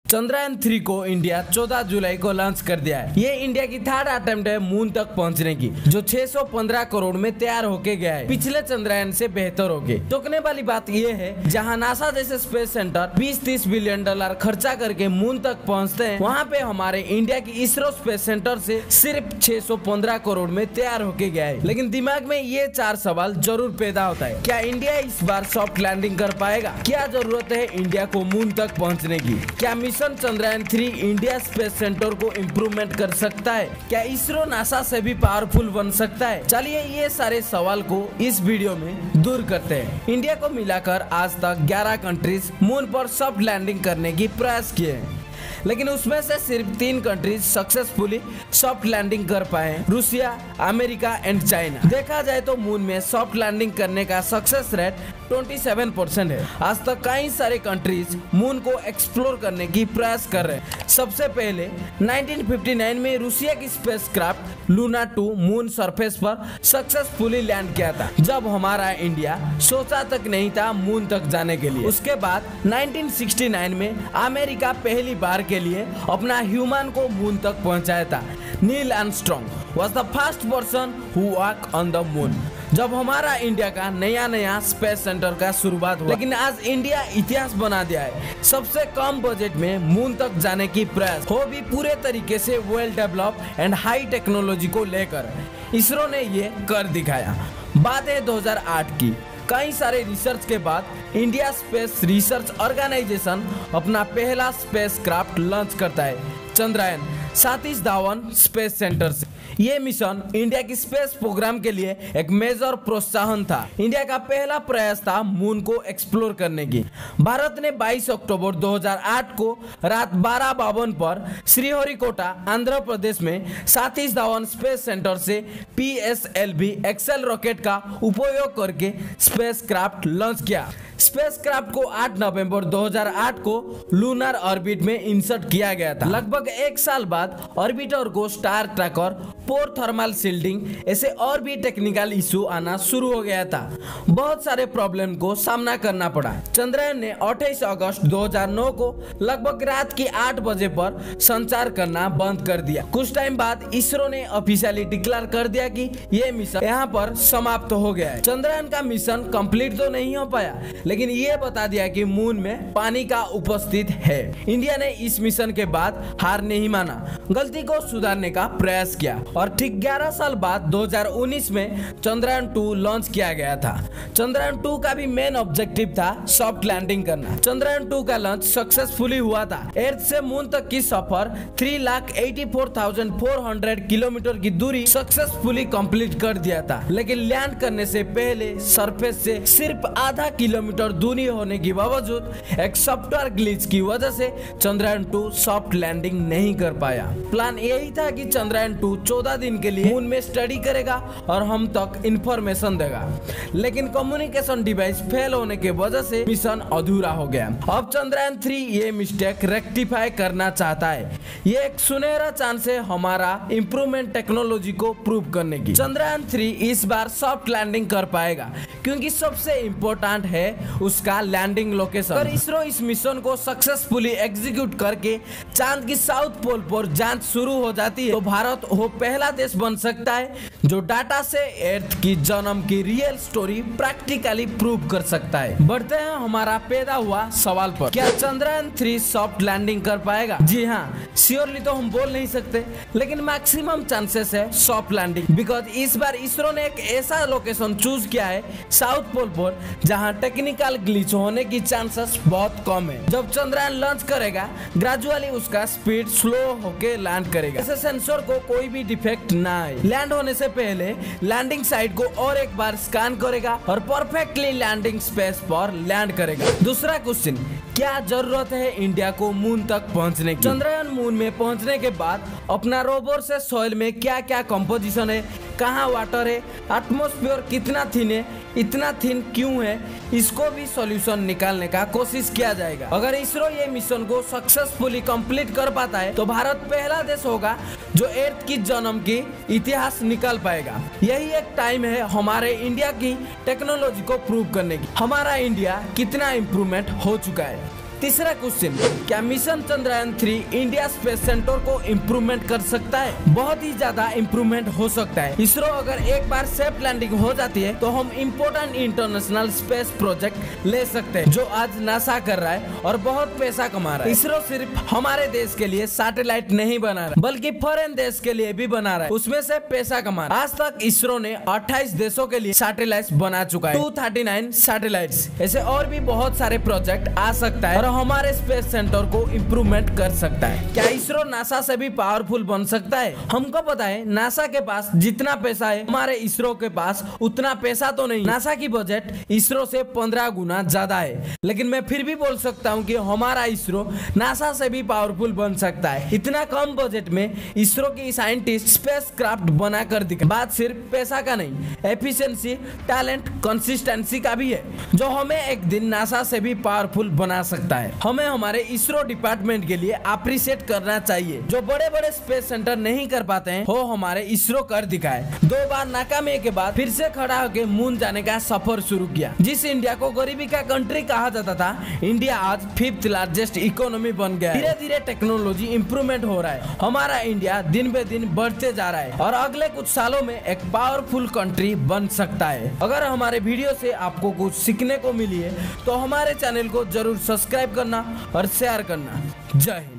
चंद्रयान-3 को इंडिया 14 जुलाई को लॉन्च कर दिया है। ये इंडिया की थर्ड अटेम्प्ट है मून तक पहुंचने की, जो 615 करोड़ में तैयार होके गया है। पिछले चंद्रयान से बेहतर होके। टोकने वाली बात ये है, जहां नासा जैसे स्पेस सेंटर 20-30 बिलियन डॉलर खर्चा करके मून तक पहुंचते हैं, वहां पे हमारे इंडिया की इसरो स्पेस सेंटर से सिर्फ 615 करोड़ में तैयार होके गया है। लेकिन दिमाग में ये 4 सवाल जरूर पैदा होता है। क्या इंडिया इस बार सॉफ्ट लैंडिंग कर पाएगा? क्या जरूरत है इंडिया को मून तक पहुंचने की? क्या mission Chandrayaan-3 India space centre को इम्प्रूवमेंट कर सकता है? क्या इसरो नासा से भी पावरफुल बन सकता है? चलिए ये सारे सवाल को इस वीडियो में दूर करते हैं। इंडिया को मिलाकर आज तक 11 कंट्रीज मून पर सॉफ्ट लैंडिंग करने की प्रयास किए हैं, लेकिन उसमें से सिर्फ 3 कंट्रीज सक्सेसफुली सॉफ्ट लैंडिंग कर पाए हैं, रूसिया, अमेरिका एंड चाइना। देखा जाए तो मून में सॉफ्ट लैंडिंग करने का सक्सेस रेट 27% है। आज तक कई सारे कंट्रीज मून को एक्सप्लोर करने की प्रयास कर रहे हैं। सबसे पहले 1959 में रूसिया की स्पेसक्राफ्ट लूना 2 मून सरफेस पर सक्सेसफुली लैंड किया था, जब हमारा इंडिया सोचा तक नहीं था मून तक जाने के लिए। उसके बाद 1969 में अमेरिका पहली बार के लिए अपना ह्यूमन को मून तक पहुंचाया था। Neil Armstrong was the first person who walk on the moon, जब हमारा इंडिया का नया स्पेस सेंटर का शुरुआत हुआ। लेकिन आज इंडिया इतिहास बना दिया है, सबसे कम बजट में मून तक जाने की प्रयास हो भी पूरे तरीके से well develop and high technology को लेकर इसरो ने ये कर दिखाया। बात है 2008 की। कई सारे रिसर्च के बाद इंडिया स्पेस रिसर्च ऑर्गेनाइजेशन अपना पहला स्पेस क्राफ्ट लॉन्च करता है, चंद्रयान सतीश धवन स्पेस सेंटर से। ये मिशन इंडिया की स्पेस प्रोग्राम के लिए एक मेजर प्रोत्साहन था। इंडिया का पहला प्रयास था मून को एक्सप्लोर करने की। भारत ने 22 अक्टूबर 2008 को रात 12:52 पर श्रीहरिकोटा आंध्र प्रदेश में सतीश धवन स्पेस सेंटर से PSLV एक्सेल रॉकेट का उपयोग करके स्पेस क्राफ्ट लॉन्च किया। स्पेस क्राफ्ट को 8 नवंबर 2008 को लूनर ऑर्बिट में इंसर्ट किया गया था। लगभग 1 साल बाद ऑर्बिटर को स्टार ट्रैकर, पोर थर्मल शील्डिंग ऐसे और भी टेक्निकल इशू आना शुरू हो गया था। बहुत सारे प्रॉब्लम को सामना करना पड़ा। चंद्रयान ने 28 अगस्त 2009 को लगभग रात की 8 बजे पर संचार करना बंद कर दिया। कुछ टाइम बाद इसरो ने ऑफिशियली डिक्लेयर कर दिया कि ये मिशन यहाँ पर समाप्त हो गया है। चंद्रयान का मिशन कंप्लीट तो नहीं हो पाया, लेकिन ये बता दिया कि मून में पानी का उपस्थित है। इंडिया ने इस मिशन के बाद हार नहीं माना, गलती को सुधारने का प्रयास किया और ठीक 11 साल बाद 2019 में चंद्रयान-2 लॉन्च किया गया था। चंद्रयान-2 का भी मेन ऑब्जेक्टिव था सॉफ्ट लैंडिंग करना। चंद्रयान-2 का लॉन्च सक्सेसफुली हुआ था। अर्थ से मून तक की सफर 3,84,400 किलोमीटर की दूरी सक्सेसफुली कंप्लीट कर दिया था, लेकिन लैंड करने से पहले सरफेस से सिर्फ आधा किलोमीटर दूरी होने की बावजूद एक सॉफ्टवेयर ग्लिच की वजह से चंद्रयान-2 सॉफ्ट लैंडिंग नहीं कर पाया। प्लान यही था कि चंद्रयान-2 14 दिन के लिए मून में स्टडी करेगा और हम तक इंफॉर्मेशन देगा, लेकिन कम्युनिकेशन डिवाइस फेल होने की वजह से मिशन अधूरा हो गया। अब चंद्रयान-3 ये मिस्टेक रेक्टिफाई करना चाहता है। ये एक सुनहरा चांस है हमारा इम्प्रूवमेंट टेक्नोलॉजी को प्रूव करने की। चंद्रयान-3 इस बार सॉफ्ट लैंडिंग कर पाएगा, क्योंकि सबसे इम्पोर्टेंट है उसका लैंडिंग लोकेशन। अगर इसरो इस मिशन को सक्सेसफुली एग्जीक्यूट करके चांद की साउथ पोल पर जांच शुरू हो जाती है, तो भारत वो पहला देश बन सकता है जो डाटा से अर्थ की जन्म की रियल स्टोरी प्रैक्टिकली प्रूव कर सकता है। बढ़ते हैं हमारा पैदा हुआ सवाल पर, क्या चंद्रयान-3 सॉफ्ट लैंडिंग कर पाएगा? जी हाँ, श्योरली तो हम बोल नहीं सकते, लेकिन मैक्सिमम चांसेस है सॉफ्ट लैंडिंग, बिकॉज इस बार इसरो ने एक ऐसा लोकेशन चूज किया है साउथ पोल पर जहां टेक्निकल ग्लिच होने की चांसेस बहुत कम है। जब चंद्रयान लॉन्च करेगा, ग्रेजुअली उसका स्पीड स्लो होके लैंड करेगा, ऐसे सेंसर को कोई भी डिफेक्ट ना आए। लैंड होने से पहले लैंडिंग साइट को और एक बार स्कैन करेगा और परफेक्टली लैंडिंग स्पेस पर लैंड करेगा। दूसरा क्वेश्चन, क्या जरूरत है इंडिया को मून तक पहुंचने की? चंद्रयान मून में पहुंचने के बाद अपना रोवर से सॉइल में क्या क्या कंपोजिशन है, कहाँ वाटर है, एटमॉस्फेयर कितना थिन है, इतना थिन क्यों है, इसको भी सॉल्यूशन निकालने का कोशिश किया जाएगा। अगर इसरो ये मिशन को सक्सेसफुली कंप्लीट कर पाता है, तो भारत पहला देश होगा जो अर्थ की जन्म की इतिहास निकाल पाएगा। यही एक टाइम है हमारे इंडिया की टेक्नोलॉजी को प्रूव करने की, हमारा इंडिया कितना इम्प्रूवमेंट हो चुका है। तीसरा क्वेश्चन, क्या mission Chandrayaan 3 India space centre को इम्प्रूवमेंट कर सकता है? बहुत ही ज्यादा इम्प्रूवमेंट हो सकता है। इसरो अगर एक बार सेफ लैंडिंग हो जाती है तो हम इम्पोर्टेंट इंटरनेशनल स्पेस प्रोजेक्ट ले सकते हैं, जो आज नासा कर रहा है और बहुत पैसा कमा रहा है। इसरो सिर्फ हमारे देश के लिए सैटेलाइट नहीं बना रहा, बल्कि फॉरेन देश के लिए भी बना रहा है, उसमें से पैसा कमा रहा है। आज तक इसरो ने 28 देशों के लिए सैटेलाइट्स बना चुका है, 239 सैटेलाइट्स। ऐसे और भी बहुत सारे प्रोजेक्ट आ सकता है और हमारे स्पेस सेंटर को इम्प्रूवमेंट कर सकता है। क्या इसरो नासा से भी पावरफुल बन सकता है? हमको पता है नासा के पास जितना पैसा है हमारे इसरो के पास उतना पैसा तो नहीं। नासा की बजट इसरो से 15 गुना ज्यादा है, लेकिन मैं फिर भी बोल सकता हूँ कि हमारा इसरो नासा से भी पावरफुल बन सकता है। इतना कम बजट में इसरो की साइंटिस्ट स्पेस क्राफ्ट बना कर दिखा। बात सिर्फ पैसा का नहीं, एफिशिएंसी, टैलेंट, कंसिस्टेंसी का भी है, जो हमें एक दिन नासा से भी पावरफुल बना सकता है। हमें हमारे इसरो डिपार्टमेंट के लिए अप्रिशिएट करना चाहिए। जो बड़े बड़े स्पेस सेंटर नहीं कर पाते हैं वो हमारे इसरो कर दिखाए। 2 बार नाकामी के बाद फिर से खड़ा होकर मून जाने का सफर शुरू किया। जिस इंडिया को गरीबी का कंट्री कहा जाता था, इंडिया आज 5th लार्जेस्ट इकोनॉमी बन गया है। धीरे धीरे टेक्नोलॉजी इंप्रूवमेंट हो रहा है। हमारा इंडिया दिन बे दिन बढ़ते जा रहा है और अगले कुछ सालों में एक पावरफुल कंट्री बन सकता है। अगर हमारे वीडियो से आपको कुछ सीखने को मिली है तो हमारे चैनल को जरूर सब्सक्राइब करना और शेयर करना। जय हिंद।